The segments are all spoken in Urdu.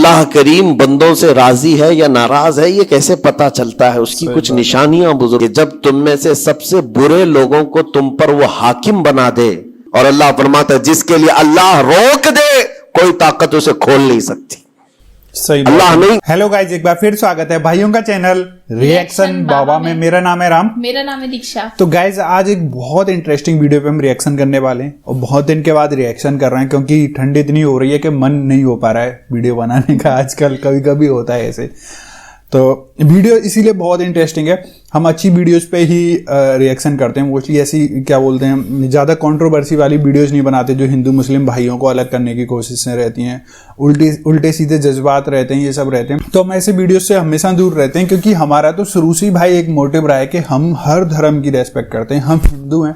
اللہ کریم بندوں سے راضی ہے یا ناراض ہے یہ کیسے پتا چلتا ہے؟ اس کی کچھ نشانیاں بزرگ، جب تم میں سے سب سے برے لوگوں کو تم پر وہ حاکم بنا دے، اور اللہ فرماتا ہے جس کے لیے اللہ روک دے کوئی طاقت اسے کھول نہیں سکتی، صحیح اللہ نہیں۔ ہیلو گائز، ایک بار پھر سواگت ہے بھائیوں کا چینل ریئیکشن بابا میں۔ میرا نام ہے رام، میرا نام ہے دیکشا۔ تو گائز آج ایک بہت انٹرسٹنگ ویڈیو پہ ہم ریئیکشن کرنے والے ہیں، اور بہت دن کے بعد ریئیکشن کر رہے ہیں کیونکہ ٹھنڈ اتنی ہو رہی ہے کہ من نہیں ہو پا رہا ہے ویڈیو بنانے کا۔ آج کل کبھی کبھی ہوتا ہے ایسے، تو ویڈیو اسی لیے بہت انٹرسٹنگ ہے۔ ہم اچھی ویڈیوز پہ ہی ریئیکشن کرتے ہیں، موسٹلی ایسی کیا بولتے ہیں زیادہ کنٹروورسی والی ویڈیوز نہیں بناتے جو ہندو مسلم بھائیوں کو الگ کرنے کی کوشش سے رہتی ہیں، الٹے سیدھے جذبات رہتے ہیں، یہ سب رہتے ہیں۔ تو ہم ایسے ویڈیوز سے ہمیشہ دور رہتے ہیں کیونکہ ہمارا تو شروع سے بھائی ایک موٹو رہا ہے کہ ہم ہر دھرم کی ریسپیکٹ کرتے ہیں، ہم ہندو ہیں۔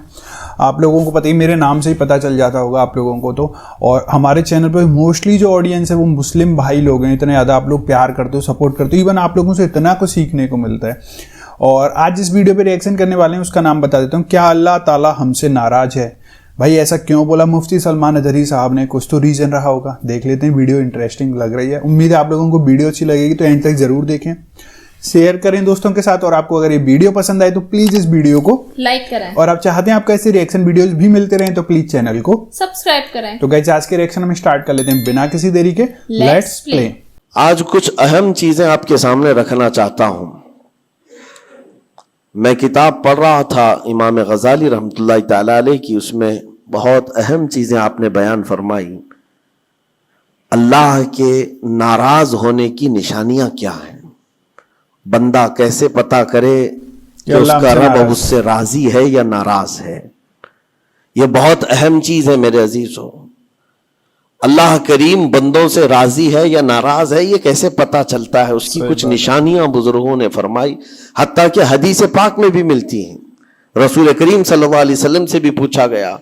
آپ لوگوں کو پتہ ہی، میرے نام سے ہی پتہ چل جاتا ہوگا آپ لوگوں کو تو، اور ہمارے چینل پہ موسٹلی جو آڈینس ہے وہ مسلم بھائی لوگ ہیں، اتنے زیادہ آپ لوگ پیار کرتے ہو، سپورٹ کرتے ہو، ایون آپ لوگوں سے اتنا کچھ سیکھنے کو ملتا ہے۔ اور آج جس ویڈیو پہ ریئیکشن کرنے والے ہیں اس کا نام بتا دیتا ہوں، کیا اللہ تعالیٰ ہم سے ناراض ہے؟ بھائی ایسا کیوں بولا مفتی سلمان ادھری صاحب نے؟ کچھ تو ریزن رہا ہوگا، دیکھ لیتے ہیں۔ ویڈیو انٹرسٹنگ لگ رہی ہے، امید ہے آپ لوگوں کو ویڈیو اچھی لگے گی، تو اینڈ تک ضرور دیکھیں، شیئر کریں دوستوں کے ساتھ، اور آپ کو اگر یہ ویڈیو پسند آئے تو پلیز اس ویڈیو کو لائک کریں، اور آپ چاہتے ہیں آپ کو ایسے ریئیکشن ویڈیوز بھی ملتے رہیں تو پلیز چینل کو سبسکرائب کریں۔ تو گائز آج کے ریئیکشن ہم سٹارٹ کر لیتے ہیں بنا کسی دیری کے، لیٹس پلے۔ آج کچھ اہم چیزیں آپ کے سامنے رکھنا چاہتا ہوں۔ میں کتاب پڑھ رہا تھا امام غزالی رحمۃ اللہ تعالی علیہ کی، اس میں بہت اہم چیزیں آپ نے بیان فرمائی۔ اللہ کے ناراض ہونے کی نشانیاں کیا ہیں؟ بندہ کیسے پتا کرے کہ اس کا رب اب اس سے راضی ہے یا ناراض ہے؟ یہ بہت اہم چیز ہے میرے عزیزو۔ اللہ کریم بندوں سے راضی ہے یا ناراض ہے یہ کیسے پتا چلتا ہے؟ اس کی کچھ نشانیاں بزرگوں نے فرمائی، حتیٰ کہ حدیث پاک میں بھی ملتی ہیں۔ رسول کریم صلی اللہ علیہ وسلم سے بھی پوچھا گیا،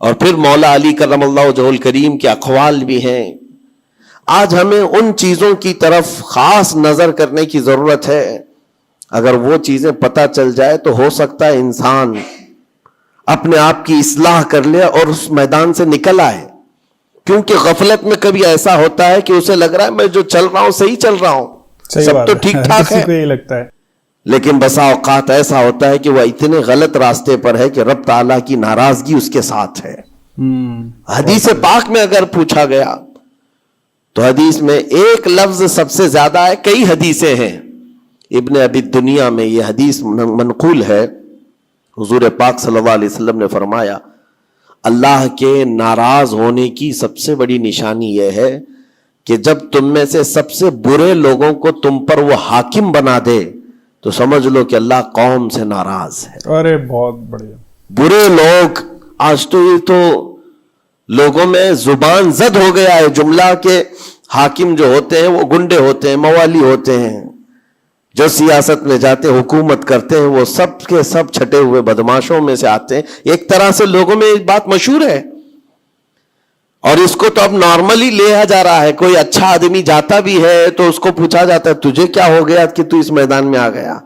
اور پھر مولا علی کرم اللہ وجہہ الکریم کے اقوال بھی ہیں۔ آج ہمیں ان چیزوں کی طرف خاص نظر کرنے کی ضرورت ہے۔ اگر وہ چیزیں پتہ چل جائے تو ہو سکتا ہے انسان اپنے آپ کی اصلاح کر لے اور اس میدان سے نکل آئے، کیونکہ غفلت میں کبھی ایسا ہوتا ہے کہ اسے لگ رہا ہے میں جو چل رہا ہوں صحیح چل رہا ہوں، سب تو ٹھیک ٹھاک ہے، لگتا ہے، لیکن بسا اوقات ایسا ہوتا ہے کہ وہ اتنے غلط راستے پر ہے کہ رب تعالیٰ کی ناراضگی اس کے ساتھ ہے۔ حدیث پاک میں اگر پوچھا گیا تو حدیث میں ایک لفظ سب سے زیادہ ہے، کئی حدیثیں ہیں، ابن ابی دنیا میں یہ حدیث منقول ہے۔ حضور پاک صلی اللہ علیہ وسلم نے فرمایا اللہ کے ناراض ہونے کی سب سے بڑی نشانی یہ ہے کہ جب تم میں سے سب سے برے لوگوں کو تم پر وہ حاکم بنا دے تو سمجھ لو کہ اللہ قوم سے ناراض ہے۔ ارے بہت بڑھیا۔ برے لوگ، آج تو یہ تو لوگوں میں زبان زد ہو گیا ہے جملہ کہ حاکم جو ہوتے ہیں وہ گنڈے ہوتے ہیں، موالی ہوتے ہیں، جو سیاست میں جاتے ہیں حکومت کرتے ہیں وہ سب کے سب چھٹے ہوئے بدماشوں میں سے آتے ہیں۔ ایک طرح سے لوگوں میں ایک بات مشہور ہے، اور اس کو تو اب نارملی لیا جا رہا ہے۔ کوئی اچھا آدمی جاتا بھی ہے تو اس کو پوچھا جاتا ہے تجھے کیا ہو گیا کہ تو اس میدان میں آ گیا؟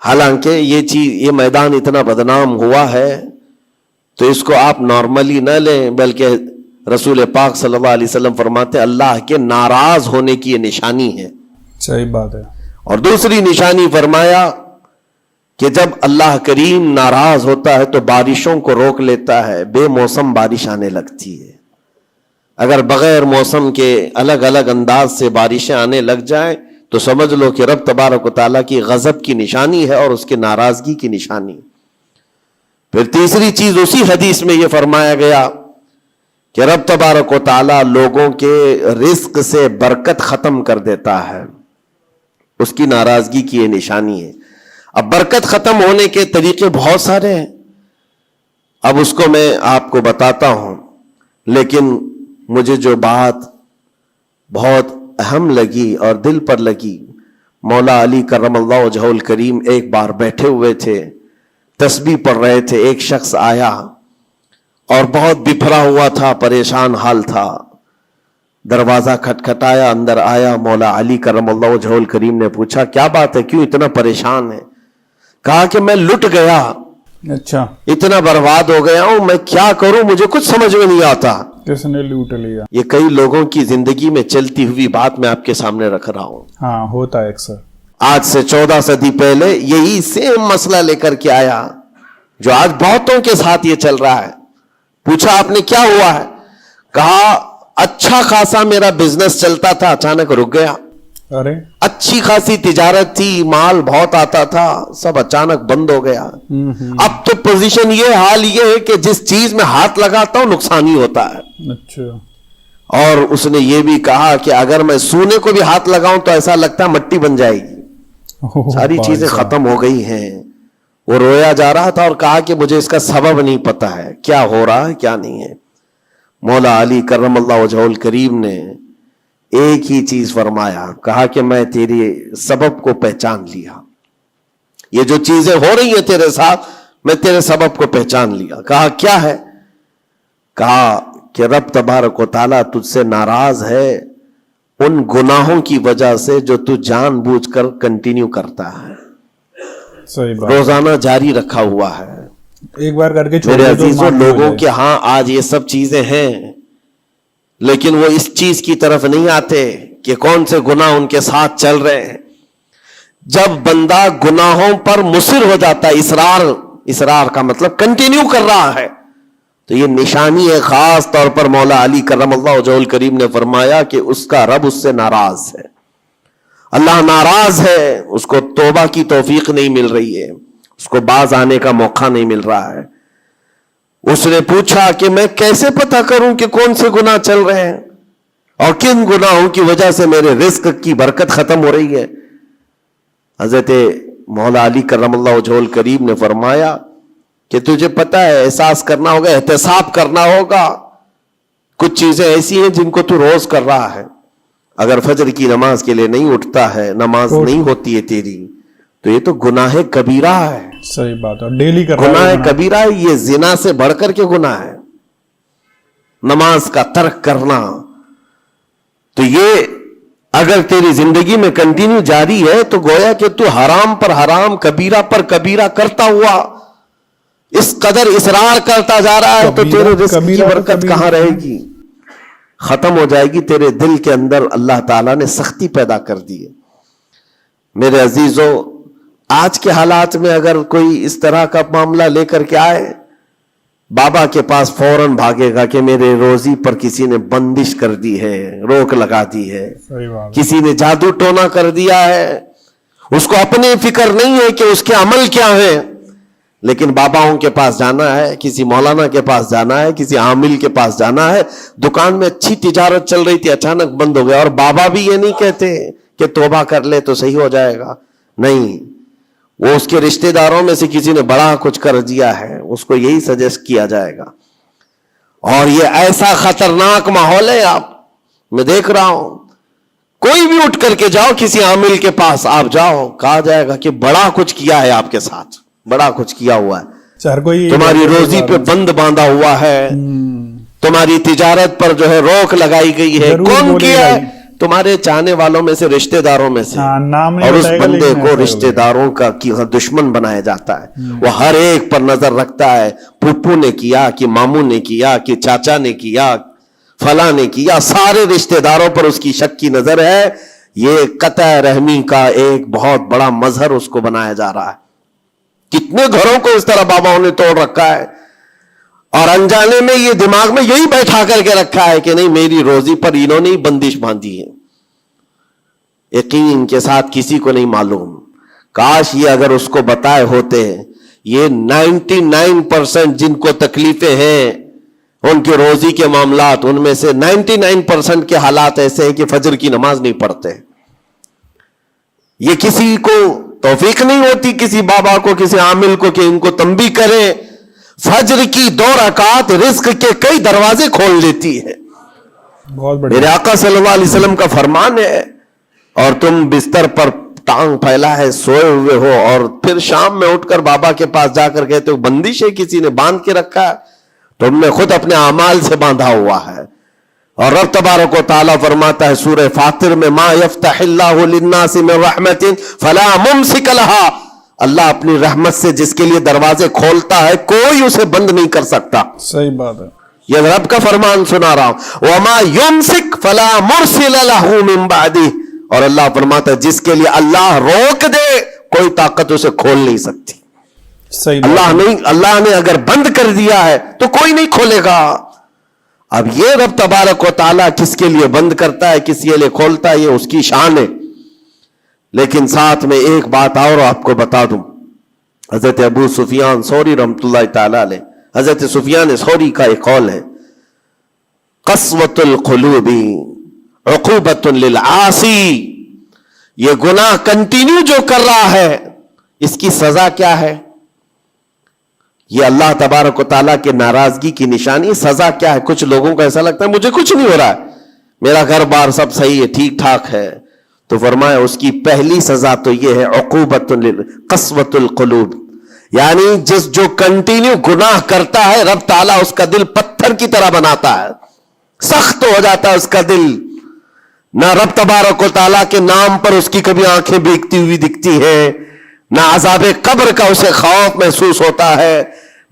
حالانکہ یہ میدان اتنا بدنام ہوا ہے تو اس کو آپ نارملی نہ لیں، بلکہ رسول پاک صلی اللہ علیہ وسلم فرماتے ہیں اللہ کے ناراض ہونے کی یہ نشانی ہے۔ صحیح بات ہے۔ اور دوسری نشانی فرمایا کہ جب اللہ کریم ناراض ہوتا ہے تو بارشوں کو روک لیتا ہے، بے موسم بارش آنے لگتی ہے۔ اگر بغیر موسم کے الگ الگ انداز سے بارشیں آنے لگ جائیں تو سمجھ لو کہ رب تبارک و تعالیٰ کی غضب کی نشانی ہے اور اس کے ناراضگی کی نشانی۔ پھر تیسری چیز اسی حدیث میں یہ فرمایا گیا کہ رب تبارک و تعالیٰ لوگوں کے رزق سے برکت ختم کر دیتا ہے، اس کی ناراضگی کی یہ نشانی ہے۔ اب برکت ختم ہونے کے طریقے بہت سارے ہیں، اب اس کو میں آپ کو بتاتا ہوں، لیکن مجھے جو بات بہت اہم لگی اور دل پر لگی، مولا علی کرم اللہ وجہہ الکریم ایک بار بیٹھے ہوئے تھے، تسبیح پڑھ رہے تھے، ایک شخص آیا اور بہت بپھرا ہوا تھا، پریشان حال تھا، دروازہ کھٹکھٹایا، اندر آیا، مولا علی کرم اللہ وجہہ الکریم نے پوچھا کیا بات ہے، کیوں اتنا پریشان ہے؟ کہا کہ میں لٹ گیا، اچھا، اتنا برباد ہو گیا ہوں، میں کیا کروں، مجھے کچھ سمجھ میں نہیں آتا۔ کس نے لوٹ لیا. یہ کئی لوگوں کی زندگی میں چلتی ہوئی بات میں آپ کے سامنے رکھ رہا ہوں. ہاں ہوتا ہے اکثر. آج سے 14 صدی پہلے یہی سیم مسئلہ لے کر کے آیا جو آج بہتوں کے ساتھ یہ چل رہا ہے. پوچھا آپ نے کیا ہوا ہے؟ کہا اچھا خاصا میرا بزنس چلتا تھا، اچانک رک گیا. ارے اچھی خاصی تجارت تھی، مال بہت آتا تھا، سب اچانک بند ہو گیا. اب تو پوزیشن یہ، حال یہ ہے کہ جس چیز میں ہاتھ لگاتا ہوں نقصان ہی ہوتا ہے. اچھا. اور اس نے یہ بھی کہا کہ اگر میں سونے کو بھی ہاتھ لگاؤں تو ایسا لگتا ہے مٹی بن جائے گی. ساری چیزیں ختم ہو گئی ہیں. وہ رویا جا رہا تھا اور کہا کہ مجھے اس کا سبب نہیں پتا ہے، کیا ہو رہا ہے کیا نہیں ہے. مولا علی کرم اللہ وجہہ الکریم نے ایک ہی چیز فرمایا، کہا کہ میں تیری سبب کو پہچان لیا. یہ جو چیزیں ہو رہی ہیں تیرے ساتھ میں تیرے سبب کو پہچان لیا. کہا کیا ہے؟ کہا کہ رب تبارک و تعالیٰ تجھ سے ناراض ہے ان گناہوں کی وجہ سے جو تو جان بوجھ کر کنٹینیو کرتا ہے، صحیح بات. روزانہ جاری رکھا ہوا ہے. ایک بار کر کے میرے عزیزوں، لوگوں کے ہاں آج یہ سب چیزیں ہیں لیکن وہ اس چیز کی طرف نہیں آتے کہ کون سے گناہ ان کے ساتھ چل رہے ہیں. جب بندہ گناہوں پر مصر ہو جاتا ہے، اصرار کا مطلب کنٹینیو کر رہا ہے، تو یہ نشانی ہے. خاص طور پر مولا علی کرم اللہ وجہہ الکریم نے فرمایا کہ اس کا رب اس سے ناراض ہے. اللہ ناراض ہے، اس کو توبہ کی توفیق نہیں مل رہی ہے، اس کو باز آنے کا موقع نہیں مل رہا ہے. اس نے پوچھا کہ میں کیسے پتہ کروں کہ کون سے گناہ چل رہے ہیں اور کن گناہوں کی وجہ سے میرے رزق کی برکت ختم ہو رہی ہے. حضرت مولا علی کرم اللہ وجہہ الکریم نے فرمایا کہ تجھے پتہ ہے، احساس کرنا ہوگا، احتساب کرنا ہوگا. کچھ چیزیں ایسی ہیں جن کو تو روز کر رہا ہے. اگر فجر کی نماز کے لیے نہیں اٹھتا ہے، نماز نہیں ہوتی ہے تیری، تو یہ تو گناہ کبیرہ ہے. صحیح بات ہے. ڈیلی کر گناہ کبیرہ ہے، یہ زنا سے بڑھ کر کے گناہ ہے. نماز کا ترک کرنا، تو یہ اگر تیری زندگی میں کنٹینیو جاری ہے تو گویا کہ تو حرام پر حرام، کبیرہ پر کبیرہ کرتا ہوا اس قدر اصرار کرتا جا رہا ہے، تو تیرے رزق کی برکت کہاں رہے گی؟ ختم ہو جائے گی. تیرے دل کے اندر اللہ تعالیٰ نے سختی پیدا کر دی ہے. میرے عزیزوں، آج کے حالات میں اگر کوئی اس طرح کا معاملہ لے کر کے آئے، بابا کے پاس فوراً بھاگے گا کہ میرے روزی پر کسی نے بندش کر دی ہے، روک لگا دی ہے، کسی نے جادو ٹونا کر دیا ہے. اس کو اپنی فکر نہیں ہے کہ اس کے عمل کیا ہے، لیکن باباؤں کے پاس جانا ہے، کسی مولانا کے پاس جانا ہے، کسی عامل کے پاس جانا ہے. دکان میں اچھی تجارت چل رہی تھی، اچانک بند ہو گیا. اور بابا بھی یہ نہیں کہتے کہ توبہ کر لے تو صحیح ہو جائے گا، نہیں، وہ اس کے رشتہ داروں میں سے کسی نے بڑا کچھ کر دیا ہے، اس کو یہی سجیسٹ کیا جائے گا. اور یہ ایسا خطرناک ماحول ہے، آپ میں دیکھ رہا ہوں، کوئی بھی اٹھ کر کے جاؤ کسی عامل کے پاس آپ جاؤ، کہا جائے گا کہ بڑا کچھ کیا ہے آپ کے ساتھ، بڑا کچھ کیا ہوا ہے، تمہاری روزی پہ بند باندھا ہوا ہے، تمہاری تجارت پر جو ہے روک لگائی گئی ہے. کون کیا ہے؟ تمہارے چاہنے والوں میں سے، رشتہ داروں میں سے. اور اس بندے کو رشتہ داروں کا دشمن بنایا جاتا ہے. وہ ہر ایک پر نظر رکھتا ہے، پھپھو نے کیا کہ ماموں نے کیا کہ چاچا نے کیا، فلاں نے کیا، سارے رشتہ داروں پر اس کی شک کی نظر ہے. یہ قطع رحمی کا ایک بہت بڑا مظہر اس کو بنایا جا رہا ہے. کتنے گھروں کو اس طرح باباؤں نے توڑ رکھا ہے، اور انجانے میں یہ دماغ میں یہی بیٹھا کر کے رکھا ہے کہ نہیں، میری روزی پر انہوں نے ہی بندش باندھی ہے. یقین کے ساتھ کسی کو نہیں معلوم. کاش یہ اگر اس کو بتائے ہوتے. یہ 99% جن کو تکلیفیں ہیں ان کے روزی کے معاملات، ان میں سے 99% کے حالات ایسے ہیں کہ فجر کی نماز نہیں پڑھتے. یہ کسی کو توفیق نہیں ہوتی، کسی بابا کو، کسی عامل کو، کہ ان کو تنبیہ کریں. فجر کی 2 رکعات رزق کے کئی دروازے کھول لیتی ہے. بہت بڑھیا. میرے آقا صلی اللہ علیہ وسلم کا فرمان ہے، اور تم بستر پر ٹانگ پھیلا ہے سوئے ہوئے ہو، اور پھر شام میں اٹھ کر بابا کے پاس جا کر کہتے ہو بندش ہے، کسی نے باندھ کے رکھا ہے. تم نے خود اپنے اعمال سے باندھا ہوا ہے. اور رب تبارک و تعالیٰ فرماتا ہے سورہ فاطر میں، ما یفتح اللہ للناس من رحمت فلا ممسک لها. اللہ اپنی رحمت سے جس کے لیے دروازے کھولتا ہے کوئی اسے بند نہیں کر سکتا. صحیح بات ہے. یہ رب کا فرمان سنا رہا ہوں. وما یمسک فلا مرسل لہ من بعدہ. اور اللہ فرماتا ہے جس کے لیے اللہ روک دے کوئی طاقت اسے کھول نہیں سکتی. صحیح اللہ نے اگر بند کر دیا ہے تو کوئی نہیں کھولے گا. اب یہ رب تبارک و تعالیٰ کس کے لیے بند کرتا ہے کس کے لیے کھولتا ہے یہ اس کی شان ہے. لیکن ساتھ میں ایک بات اور آپ کو بتا دوں. حضرت ابو سفیان ثوری رحمۃ اللہ تعالی علیہ, حضرت سفیان ثوری کا ایک قول ہے, قسوۃ القلوب عقوبۃ للعاصی. یہ گناہ کنٹینیو جو کر رہا ہے اس کی سزا کیا ہے؟ یہ اللہ تبارک و تعالیٰ کے ناراضگی کی نشانی. سزا کیا ہے؟ کچھ لوگوں کو ایسا لگتا ہے مجھے کچھ نہیں ہو رہا ہے, میرا گھر بار سب صحیح ہے, ٹھیک ٹھاک ہے. تو فرمایا اس کی پہلی سزا تو یہ ہے عقوبۃ قسوۃ القلوب, یعنی جو کنٹینیو گناہ کرتا ہے رب تعالیٰ اس کا دل پتھر کی طرح بناتا ہے, سخت ہو جاتا ہے اس کا دل. نہ رب تبارک و تعالیٰ کے نام پر اس کی کبھی آنکھیں بھیگتی ہوئی دکھتی ہے, نہ عذاب قبر کا اسے خوف محسوس ہوتا ہے,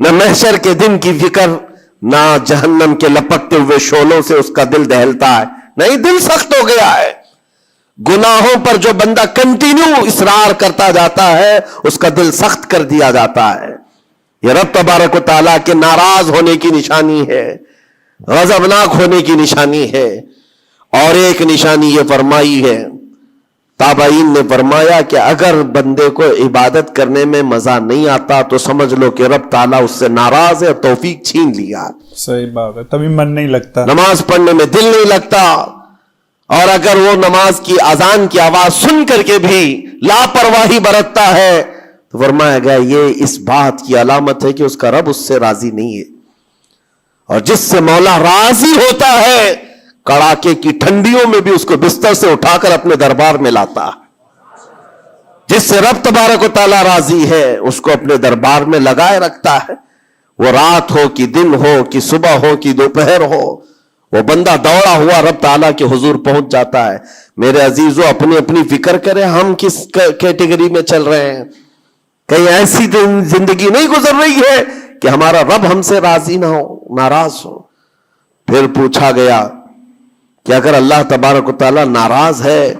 نہ محشر کے دن کی فکر, نہ جہنم کے لپکتے ہوئے شعلوں سے اس کا دل دہلتا ہے. نہیں, دل سخت ہو گیا ہے. گناہوں پر جو بندہ کنٹینیو اصرار کرتا جاتا ہے اس کا دل سخت کر دیا جاتا ہے. یہ رب تبارک و تعالیٰ کے ناراض ہونے کی نشانی ہے, غضبناک ہونے کی نشانی ہے. اور ایک نشانی یہ فرمائی ہے, تابعین نے فرمایا کہ اگر بندے کو عبادت کرنے میں مزہ نہیں آتا تو سمجھ لو کہ رب تعالیٰ اس سے ناراض ہے اور توفیق چھین لیا. صحیح بات ہے, تبھی من نہیں لگتا, نماز پڑھنے میں دل نہیں لگتا. اور اگر وہ نماز کی اذان کی آواز سن کر کے بھی لاپرواہی برتتا ہے تو فرمایا گیا یہ اس بات کی علامت ہے کہ اس کا رب اس سے راضی نہیں ہے. اور جس سے مولا راضی ہوتا ہے کڑاکے کی ٹھنڈیوں میں بھی اس کو بستر سے اٹھا کر اپنے دربار میں لاتا ہے. جس سے رب تبارک و تعالیٰ راضی ہے اس کو اپنے دربار میں لگائے رکھتا ہے. وہ رات ہو کہ دن ہو کہ صبح ہو کہ دوپہر ہو, وہ بندہ دوڑا ہوا رب تعالیٰ کے حضور پہنچ جاتا ہے. میرے عزیزو اپنی اپنی فکر کریں, ہم کس کیٹیگری میں چل رہے ہیں. کہیں ایسی زندگی نہیں گزر رہی ہے کہ ہمارا رب ہم سے راضی نہ ہو, ناراض ہو. پھر پوچھا گیا کہ اگر اللہ تبارک و تعالیٰ ناراض ہے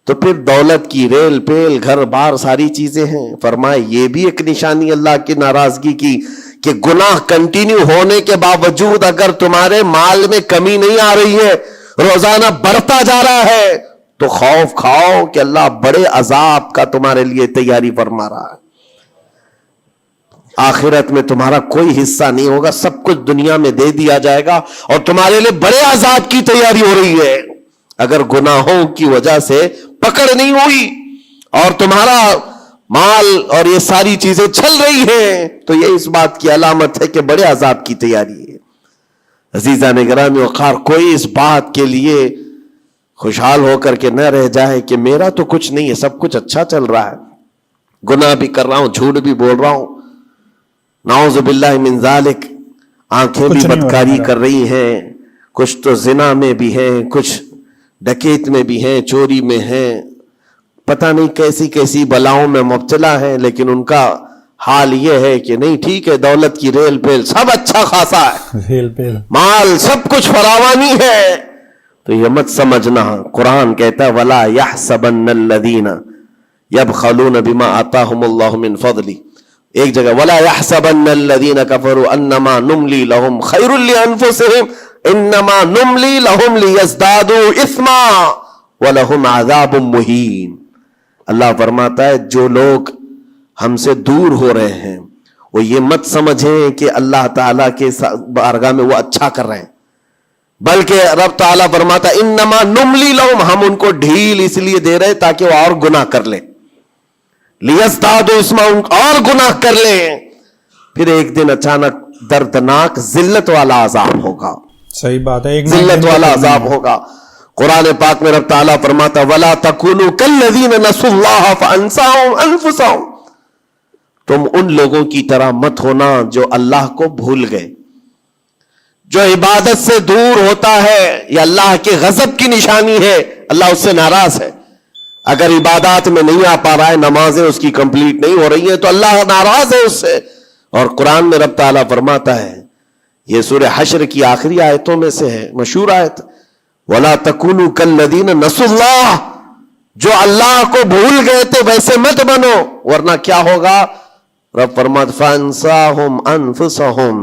تو پھر دولت کی ریل پیل گھر بار ساری چیزیں ہیں. فرمائے یہ بھی ایک نشانی اللہ کی ناراضگی کی کہ گناہ کنٹینیو ہونے کے باوجود اگر تمہارے مال میں کمی نہیں آ رہی ہے, روزانہ بڑھتا جا رہا ہے, تو خوف کھاؤ کہ اللہ بڑے عذاب کا تمہارے لیے تیاری فرما رہا ہے. آخرت میں تمہارا کوئی حصہ نہیں ہوگا, سب کچھ دنیا میں دے دیا جائے گا اور تمہارے لیے بڑے عذاب کی تیاری ہو رہی ہے. اگر گناہوں کی وجہ سے پکڑ نہیں ہوئی اور تمہارا مال اور یہ ساری چیزیں چل رہی ہیں تو یہ اس بات کی علامت ہے کہ بڑے عذاب کی تیاری ہے. عزیزان گرامی وقار, کوئی اس بات کے لیے خوشحال ہو کر کے نہ رہ جائے کہ میرا تو کچھ نہیں ہے, سب کچھ اچھا چل رہا ہے, گناہ بھی کر رہا ہوں, جھوٹ بھی بول رہا ہوں, نعوذ باللہ من ذالک, آنکھیں بھی بدکاری کر رہی ہیں, کچھ تو زنا میں بھی ہیں, کچھ ڈکیت میں بھی ہیں, چوری میں ہیں, پتہ نہیں کیسی کیسی بلاؤں میں مبتلا ہیں, لیکن ان کا حال یہ ہے کہ نہیں ٹھیک ہے, دولت کی ریل پیل سب اچھا خاصا ہے, ریل پیل مال سب کچھ فراوانی ہے. تو یہ مت سمجھنا, قرآن کہتا ہے وَلَا يَحْسَبَنَّ الَّذِينَ يَبْخَلُونَ بِمَا آتَاهُمُ اللَّهُ مِنْ فَضْلِهِ, ایک جگہ وَلَا يَحْسَبَنَّ الَّذِينَ كَفَرُوا أَنَّمَا نُمْلِي لَهُمْ خَيْرٌ لِأَنفُسِهِمْ إِنَّمَا نُمْلِي لَهُمْ لِيَزْدَادُوا إِثْمًا وَلَهُمْ عَذَابٌ مُهِينٌ. اللہ فرماتا ہے جو لوگ ہم سے دور ہو رہے ہیں وہ یہ مت سمجھیں کہ اللہ تعالیٰ کے بارگاہ میں وہ اچھا کر رہے ہیں, بلکہ رب تعالیٰ فرماتا ہے انما نملی لہم, ہم ان کو ڈھیل اس لیے دے رہے تاکہ وہ اور گناہ کر لیں, لیزدادوا اسما, اور گناہ کر لیں. پھر ایک دن اچانک دردناک ذلت والا عذاب ہوگا. صحیح بات ہے, ذلت والا عذاب ہوگا. قرآن پاک میں رب تعالیٰ فرماتا وَلَا تَكُونُوا كَالَّذِينَ نَسُوا اللَّهَ فَأَنسَاهُمْ أَنفُسَهُمْ, تم ان لوگوں کی طرح مت ہونا جو اللہ کو بھول گئے. جو عبادت سے دور ہوتا ہے یہ اللہ کے غضب کی نشانی ہے, اللہ اس سے ناراض ہے. اگر عبادات میں نہیں آ پا رہا ہے, نمازیں اس کی کمپلیٹ نہیں ہو رہی ہیں تو اللہ ناراض ہے اس سے. اور قرآن میں رب تعالیٰ فرماتا ہے یہ سورہ حشر کی آخری آیتوں میں سے ہے، مشہور آیت، وَلَا تَكُونُوا كَالَّذِينَ نَسُوا اللَّهَ، جو اللہ کو بھول گئے تھے ویسے مت بنو، ورنہ کیا ہوگا؟ رب فرماتا فَأَنْسَاهُمْ أَنفُسَهُمْ،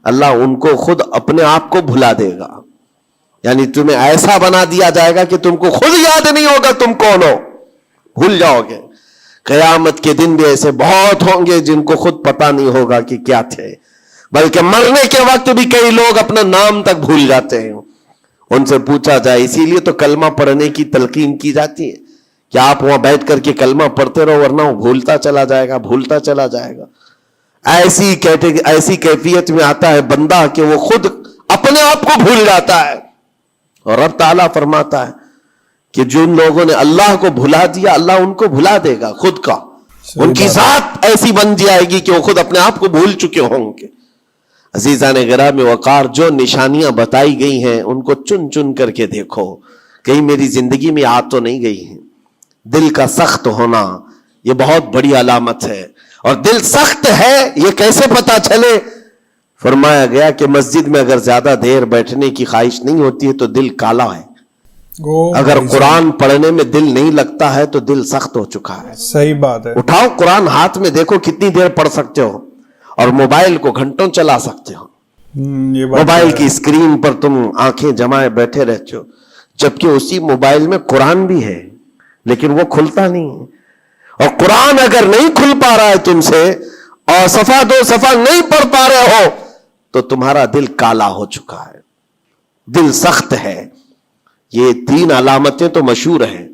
اللہ ان کو خود اپنے آپ کو بھلا دے گا، یعنی تمہیں ایسا بنا دیا جائے گا کہ تم کو خود یاد نہیں ہوگا تم کون ہو، بھول جاؤ گے۔ قیامت کے دن بھی ایسے بہت ہوں گے جن کو خود پتا نہیں ہوگا کہ کیا تھے، بلکہ مرنے کے وقت بھی کئی لوگ اپنا نام تک بھول جاتے ہیں۔ ان سے پوچھا جائے، اسی لیے تو کلمہ پڑھنے کی تلقین کی جاتی ہے کہ آپ وہاں بیٹھ کر کے کلمہ پڑھتے رہو، ورنہ وہ بھولتا چلا جائے گا، بھولتا چلا جائے گا۔ ایسی کیفیت میں آتا ہے بندہ کہ وہ خود اپنے آپ کو بھول جاتا ہے، اور رب تعالیٰ فرماتا ہے کہ جن لوگوں نے اللہ کو بھلا دیا اللہ ان کو بھلا دے گا خود کا، ان کی ذات ایسی بن جائے گی کہ وہ خود اپنے آپ کو بھول چکے ہوں گے۔ عزیزان گرامی وقار، جو نشانیاں بتائی گئی ہیں ان کو چن چن کر کے دیکھو، کہیں میری زندگی میں آ تو نہیں گئی ہیں۔ دل کا سخت ہونا یہ بہت بڑی علامت ہے، اور دل سخت ہے یہ کیسے پتا چلے؟ فرمایا گیا کہ مسجد میں اگر زیادہ دیر بیٹھنے کی خواہش نہیں ہوتی ہے تو دل کالا ہے، اگر قرآن پڑھنے میں دل نہیں لگتا ہے تو دل سخت ہو چکا ہے۔ صحیح بات ہے۔ اٹھاؤ قرآن ہاتھ میں، دیکھو کتنی دیر پڑھ سکتے ہو، اور موبائل کو گھنٹوں چلا سکتے ہو، موبائل کی اسکرین پر تم آنکھیں جمائے بیٹھے رہتے ہو، جبکہ اسی موبائل میں قرآن بھی ہے لیکن وہ کھلتا نہیں ہے۔ اور قرآن اگر نہیں کھل پا رہا ہے تم سے، اور صفحہ دو صفحہ نہیں پڑھ پا رہے ہو، تو تمہارا دل کالا ہو چکا ہے، دل سخت ہے۔ یہ 3 علامتیں تو مشہور ہیں،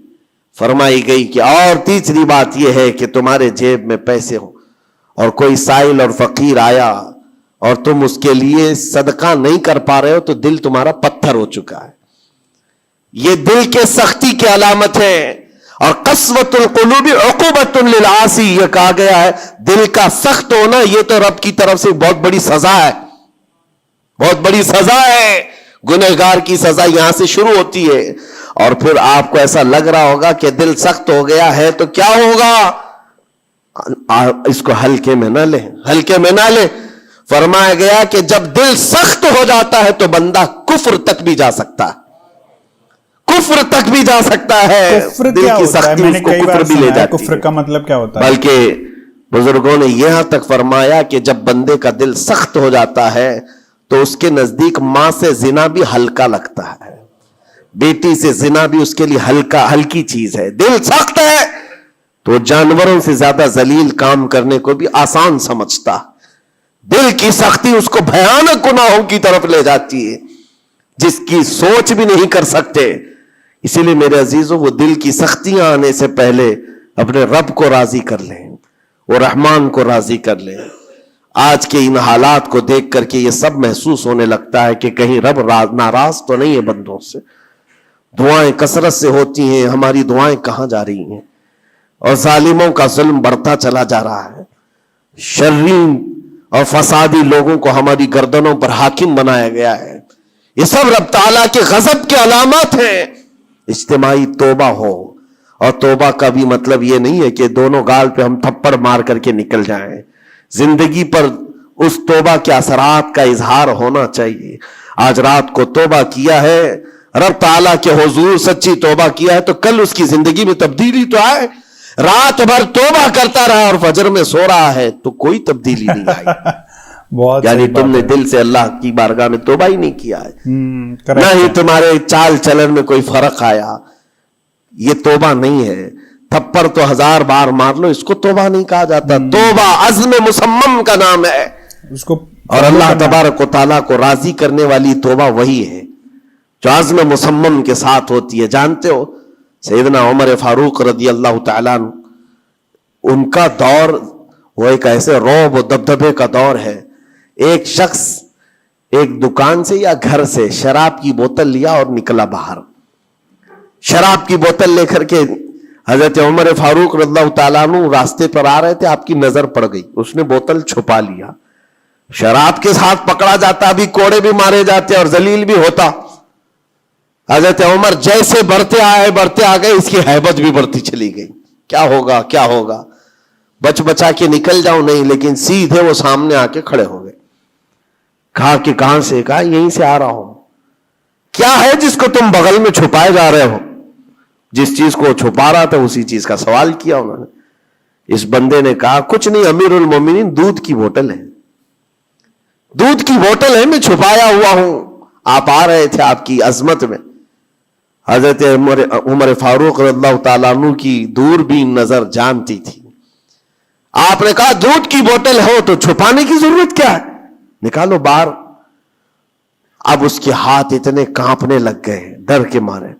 فرمائی گئی کہ اور تیسری بات یہ ہے کہ تمہارے جیب میں پیسے ہوں اور کوئی سائل اور فقیر آیا اور تم اس کے لیے صدقہ نہیں کر پا رہے ہو تو دل تمہارا پتھر ہو چکا ہے۔ یہ دل کے سختی کی علامت ہے۔ اور قسوۃ القلوب عقوبۃ للعاصی، یہ کہا گیا ہے دل کا سخت ہونا یہ تو رب کی طرف سے بہت بڑی سزا ہے، بہت بڑی سزا ہے۔ گنہگار کی سزا یہاں سے شروع ہوتی ہے، اور پھر آپ کو ایسا لگ رہا ہوگا کہ دل سخت ہو گیا ہے تو کیا ہوگا؟ اس کو ہلکے میں نہ لیں، ہلکے میں نہ لیں۔ فرمایا گیا کہ جب دل سخت ہو جاتا ہے تو بندہ کفر تک بھی جا سکتا ہے، کفر تک بھی جا سکتا ہے۔ دل کی سختی اس کو کفر بھی لے جاتی ہے۔ کفر کا مطلب کیا ہوتا ہے؟ بلکہ بزرگوں نے یہاں تک فرمایا کہ جب بندے کا دل سخت ہو جاتا ہے تو اس کے نزدیک ماں سے زنا بھی ہلکا لگتا ہے، بیٹی سے زنا بھی اس کے لیے ہلکی چیز ہے۔ دل سخت ہے تو جانوروں سے زیادہ ذلیل کام کرنے کو بھی آسان سمجھتا۔ دل کی سختی اس کو بھیانک گناہوں کی طرف لے جاتی ہے جس کی سوچ بھی نہیں کر سکتے۔ اسی لیے میرے عزیزوں، وہ دل کی سختیاں آنے سے پہلے اپنے رب کو راضی کر لیں، وہ رحمان کو راضی کر لیں۔ آج کے ان حالات کو دیکھ کر کے یہ سب محسوس ہونے لگتا ہے کہ کہیں رب ناراض تو نہیں ہے بندوں سے۔ دعائیں کثرت سے ہوتی ہیں، ہماری دعائیں کہاں جا رہی ہیں؟ اور ظالموں کا ظلم بڑھتا چلا جا رہا ہے، شریر اور فسادی لوگوں کو ہماری گردنوں پر حاکم بنایا گیا ہے۔ یہ سب رب تعالیٰ کے غضب کے علامات ہیں۔ اجتماعی توبہ ہو، اور توبہ کا بھی مطلب یہ نہیں ہے کہ دونوں گال پہ ہم تھپڑ مار کر کے نکل جائیں۔ زندگی پر اس توبہ کے اثرات کا اظہار ہونا چاہیے۔ آج رات کو توبہ کیا ہے، رب تعالیٰ کے حضور سچی توبہ کیا ہے، تو کل اس کی زندگی میں تبدیلی تو آئے۔ رات بھر توبہ کرتا رہا اور فجر میں سو رہا ہے تو کوئی تبدیلی نہیں آئی۔ یعنی تم نے دل سے اللہ کی بارگاہ میں توبہ ہی نہیں کیا ہے، نہ ہی تمہارے چال چلن میں کوئی فرق آیا۔ یہ توبہ نہیں ہے۔ تھپڑ تو 1000 بار مار لو، اس کو توبہ نہیں کہا جاتا۔ توبہ عزم مصمم کا نام ہے، اس کو اور اللہ تبارک و تعالیٰ کو راضی کرنے والی توبہ وہی ہے جو عزم مصمم کے ساتھ ہوتی ہے۔ جانتے ہو سیدنا عمر فاروق رضی اللہ تعالیٰ عنہ، ان کا دور وہ ایک ایسے رعب و دبدبے کا دور ہے۔ ایک شخص ایک دکان سے یا گھر سے شراب کی بوتل لیا اور نکلا باہر۔ شراب کی بوتل لے کر کے حضرت عمر فاروق رضی اللہ تعالیٰ عنہ راستے پر آ رہے تھے، آپ کی نظر پڑ گئی، اس نے بوتل چھپا لیا۔ شراب کے ساتھ پکڑا جاتا، ابھی کوڑے بھی مارے جاتے اور ذلیل بھی ہوتا۔ حضرت عمر جیسے بڑھتے آ گئے، اس کی ہیبت بھی بڑھتی چلی گئی۔ کیا ہوگا کیا ہوگا، بچا کے نکل جاؤں نہیں، لیکن سیدھے وہ سامنے آ کے کھڑے ہو گئے۔ کہا کہ کہاں سے؟ کہا یہیں سے آ رہا ہوں. کیا ہے جس کو تم بغل میں چھپائے جا رہے ہو؟ جس چیز کو چھپا رہا تھا اسی چیز کا سوال کیا انہوں نے. اس بندے نے کہا کچھ نہیں امیر المومنین، دودھ کی بوتل ہے، دودھ کی بوتل ہے، میں چھپایا ہوا ہوں. آپ آ رہے تھے آپ کی عظمت میں. حضرت عمر فاروق رضی اللہ تعالیٰ عنہ کی دوربین نظر جانتی تھی. آپ نے کہا دودھ کی بوتل ہو تو چھپانے کی ضرورت کیا ہے، نکالو باہر. اب اس کے ہاتھ اتنے کانپنے لگ گئے ڈر کے مارے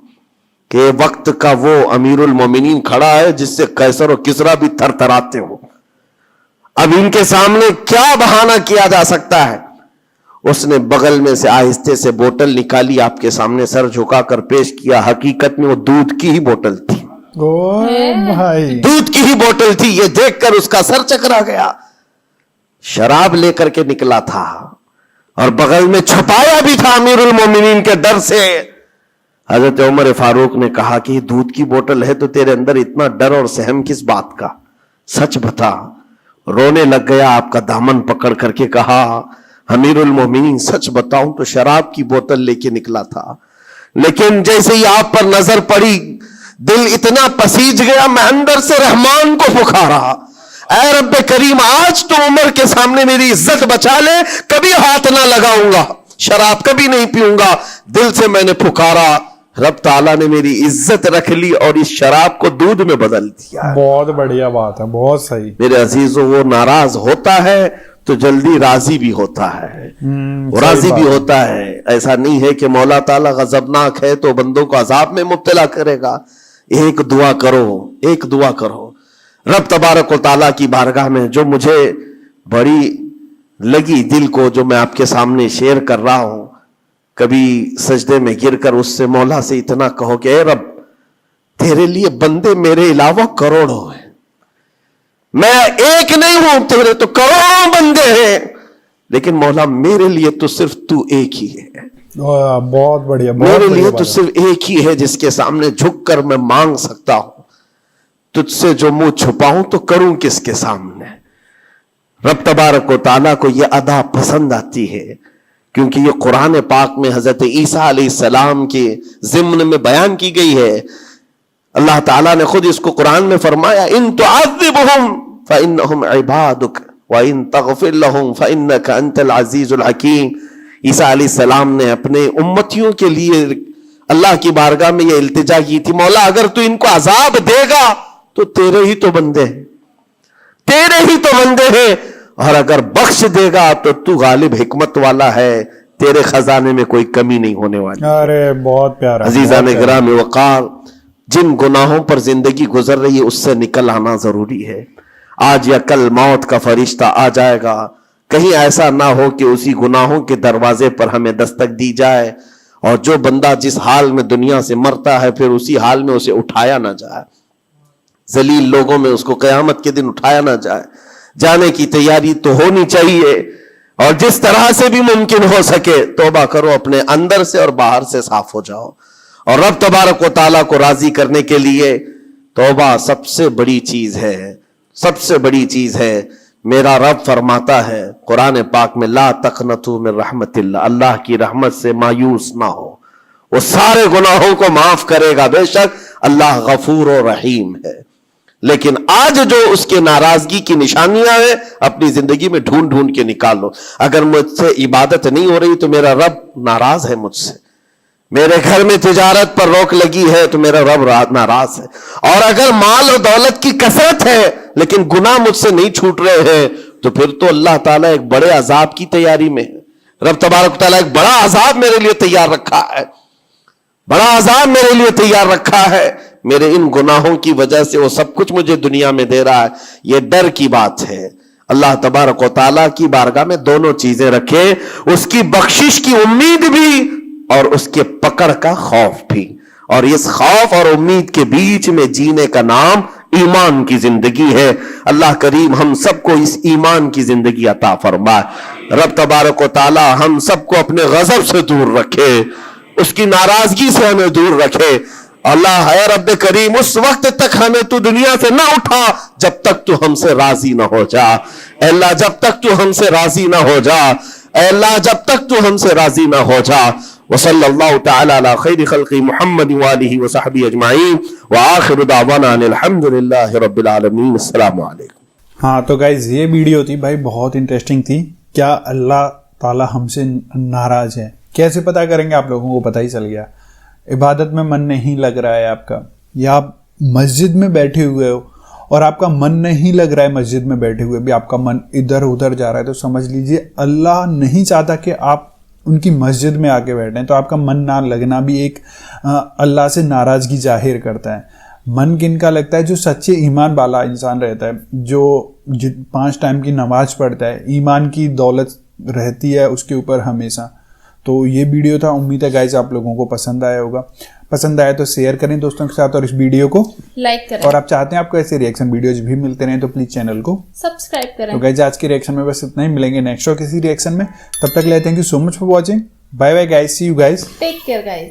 کہ وقت کا وہ امیر المومنین کھڑا ہے جس سے قیصر و کسریٰ بھی تھر تھراتے ہو. اب ان کے سامنے کیا بہانہ کیا جا سکتا ہے؟ اس نے بغل میں سے آہستہ سے بوتل نکالی، آپ کے سامنے سر جھکا کر پیش کیا. حقیقت میں وہ دودھ کی ہی بوتل تھی. بھائی دودھ کی ہی بوتل تھی. یہ دیکھ کر اس کا سر چکرا گیا. شراب لے کر کے نکلا تھا اور بغل میں چھپایا بھی تھا امیر المومنین کے ڈر سے. حضرت عمر فاروق نے کہا کہ یہ دودھ کی بوتل ہے تو تیرے اندر اتنا ڈر اور سہم کس بات کا؟ سچ بتا. رونے لگ گیا. آپ کا دامن پکڑ کر کے کہا امیر المومنین سچ بتاؤں تو شراب کی بوتل لے کے نکلا تھا، لیکن جیسے ہی آپ پر نظر پڑی دل اتنا پسیج گیا میں اندر سے رحمان کو پکارا، اے رب کریم آج تو عمر کے سامنے میری عزت بچا لے، کبھی ہاتھ نہ لگاؤں گا، شراب کبھی نہیں پیوں گا. دل سے میں نے پکارا، رب تعالیٰ نے میری عزت رکھ لی اور اس شراب کو دودھ میں بدل دیا. بہت بڑھیا بات ہے، بہت صحیح. میرے عزیزوں وہ ناراض ہوتا ہے تو جلدی راضی بھی ہوتا ہے، وہ راضی بھی ہوتا ہے. ایسا نہیں ہے کہ مولا تعالیٰ غضبناک ہے تو بندوں کو عذاب میں مبتلا کرے گا. ایک دعا کرو، ایک دعا کرو رب تبارک و تعالیٰ کی بارگاہ میں، جو مجھے بڑی لگی دل کو، جو میں آپ کے سامنے شیئر کر رہا ہوں. کبھی سجدے میں گر کر اس سے مولا سے اتنا کہو کہ اے رب تیرے لیے بندے میرے علاوہ کروڑوں ہیں، میں ایک نہیں ہوں، تیرے تو کروڑوں بندے ہیں، لیکن مولا میرے لیے تو صرف تو ایک ہی ہے. بہت بڑھیا. میرے لیے تو صرف ایک ہی ہے جس کے سامنے جھک کر میں مانگ سکتا ہوں. تجھ سے جو منہ چھپاؤں تو کروں کس کے سامنے. رب تبارک و تعالیٰ کو یہ ادا پسند آتی ہے کیونکہ یہ قرآن پاک میں حضرت عیسیٰ علیہ السلام کے ضمن میں بیان کی گئی ہے. اللہ تعالیٰ نے خود اس کو قرآن میں فرمایا ان تعذبہم فإنہم عبادک وإن تغفر لہم فإنک انت العزیز الحکیم. عیسیٰ علیہ السلام نے اپنے امتیوں کے لیے اللہ کی بارگاہ میں یہ التجا کی تھی، مولا اگر تو ان کو عذاب دے گا تو تیرے ہی تو بندے ہیں، تیرے ہی تو بندے ہیں، اور اگر بخش دے گا تو تو غالب حکمت والا ہے، تیرے خزانے میں کوئی کمی نہیں ہونے والی. ارے بہت پیارا. عزیزان گرامی وقار، جن گناہوں پر زندگی گزر رہی ہے اس سے نکل آنا ضروری ہے. آج یا کل موت کا فرشتہ آ جائے گا. کہیں ایسا نہ ہو کہ اسی گناہوں کے دروازے پر ہمیں دستک دی جائے اور جو بندہ جس حال میں دنیا سے مرتا ہے پھر اسی حال میں اسے اٹھایا نہ جائے، ذلیل لوگوں میں اس کو قیامت کے دن اٹھایا نہ جائے. جانے کی تیاری تو ہونی چاہیے اور جس طرح سے بھی ممکن ہو سکے توبہ کرو، اپنے اندر سے اور باہر سے صاف ہو جاؤ. اور رب تبارک و تعالیٰ کو راضی کرنے کے لیے توبہ سب سے بڑی چیز ہے، سب سے بڑی چیز ہے. میرا رب فرماتا ہے قرآن پاک میں لا تقنطوا من رحمت اللہ، اللہ کی رحمت سے مایوس نہ ہو، وہ سارے گناہوں کو معاف کرے گا، بے شک اللہ غفور و رحیم ہے. لیکن آج جو اس کے ناراضگی کی نشانیاں ہیں اپنی زندگی میں ڈھونڈ ڈھونڈ کے نکال لو. اگر مجھ سے عبادت نہیں ہو رہی تو میرا رب ناراض ہے مجھ سے. میرے گھر میں تجارت پر روک لگی ہے تو میرا رب ناراض ہے. اور اگر مال و دولت کی کثرت ہے لیکن گناہ مجھ سے نہیں چھوٹ رہے ہیں تو پھر تو اللہ تعالیٰ ایک بڑے عذاب کی تیاری میں ہے. رب تبارک تعالیٰ ایک بڑا عذاب میرے لیے تیار رکھا ہے، بڑا عذاب میرے لیے تیار رکھا ہے. میرے ان گناہوں کی وجہ سے وہ سب کچھ مجھے دنیا میں دے رہا ہے. یہ ڈر کی بات ہے. اللہ تبارک و تعالیٰ کی بارگاہ میں دونوں چیزیں رکھے، اس کی بخشش کی امید بھی اور اس کے پکڑ کا خوف بھی. اور اس خوف اور امید کے بیچ میں جینے کا نام ایمان کی زندگی ہے. اللہ کریم ہم سب کو اس ایمان کی زندگی عطا فرمائے. رب تبارک و تعالی ہم سب کو اپنے غضب سے دور رکھے، اس کی ناراضگی سے ہمیں دور رکھے. اللہ اے رب کریم اس وقت تک ہمیں تو دنیا سے نہ اٹھا جب تک تو ہم سے راضی نہ ہو جا. اے اللہ جب تک تو ہم سے راضی نہ ہو جا، اے اللہ جب تک تو ہم سے راضی نہ ہو جا. وصلی اللہ تعالی علی خیر خلق محمد وآلہ وصحبہ اجمعین وآخر دعوانا ان الحمد للہ رب العالمین. السلام علیکم. ہاں تو گائز یہ ویڈیو تھی بھائی بہت انٹرسٹنگ تھی. کیا اللہ تعالیٰ ہم سے ناراض ہے؟ کیسے پتہ کریں گے؟ آپ لوگوں کو پتہ ہی چل گیا. عبادت میں من نہیں لگ رہا ہے آپ کا, یا آپ مسجد میں بیٹھے ہوئے ہو اور آپ کا من نہیں لگ رہا ہے, مسجد میں بیٹھے ہوئے بھی آپ کا من ادھر ادھر جا رہا ہے, تو سمجھ لیجئے اللہ نہیں چاہتا کہ آپ ان کی مسجد میں آ کے بیٹھیں. تو آپ کا من نہ لگنا بھی ایک اللہ سے ناراضگی ظاہر کرتا ہے. من کن کا لگتا ہے؟ جو سچے ایمان والا انسان رہتا ہے, جو 5 ٹائم کی نماز پڑھتا ہے, ایمان کی دولت رہتی ہے اس کے اوپر ہمیشہ. تو یہ ویڈیو تھا, امید ہے گائز آپ لوگوں کو پسند آیا ہوگا. پسند آیا تو شیئر کریں دوستوں کے ساتھ, اور اس ویڈیو کو لائک کریں, اور آپ چاہتے ہیں آپ کو ایسے ریئیکشن ویڈیوز بھی ملتے رہیں تو پلیز چینل کو سبسکرائب کریں. تو گائز آج کے ریئیکشن میں بس اتنا ہی, ملیں گے نیکسٹ اور کسی ریئیکشن میں. تب تک لے thank you so much for watching. Bye bye guys, see you guys, take care guys.